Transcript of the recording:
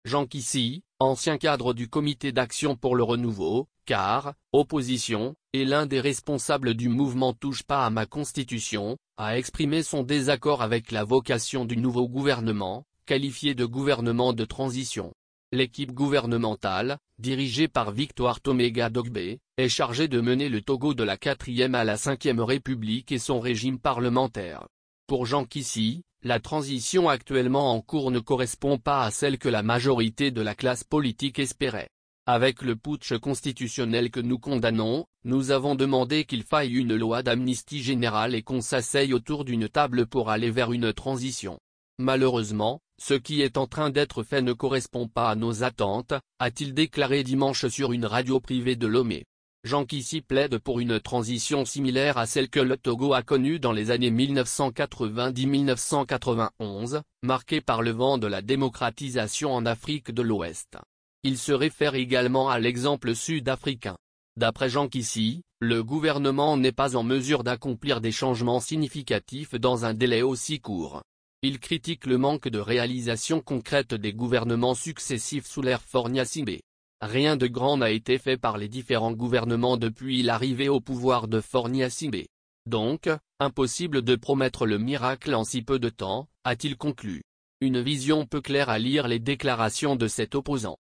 Jean Kissy, ancien cadre du Comité d'action pour le renouveau, car, opposition, et l'un des responsables du mouvement Touche pas à ma Constitution, a exprimé son désaccord avec la vocation du nouveau gouvernement, qualifié de gouvernement de transition. L'équipe gouvernementale, dirigée par Victoire Toméga Dogbe, est chargée de mener le Togo de la 4e à la 5e République et son régime parlementaire. Pour Jean Kissy, la transition actuellement en cours ne correspond pas à celle que la majorité de la classe politique espérait. Avec le putsch constitutionnel que nous condamnons, nous avons demandé qu'il faille une loi d'amnistie générale et qu'on s'asseye autour d'une table pour aller vers une transition. Malheureusement, ce qui est en train d'être fait ne correspond pas à nos attentes, a-t-il déclaré dimanche sur une radio privée de Lomé. Jean Kissy plaide pour une transition similaire à celle que le Togo a connue dans les années 1990-1991, marquée par le vent de la démocratisation en Afrique de l'Ouest. Il se réfère également à l'exemple sud-africain. D'après Jean Kissy, le gouvernement n'est pas en mesure d'accomplir des changements significatifs dans un délai aussi court. Il critique le manque de réalisation concrète des gouvernements successifs sous l'ère Faure Gnassingbé. Rien de grand n'a été fait par les différents gouvernements depuis l'arrivée au pouvoir de Faure Gnassingbé. Donc, impossible de promettre le miracle en si peu de temps, a-t-il conclu. Une vision peu claire à lire les déclarations de cet opposant.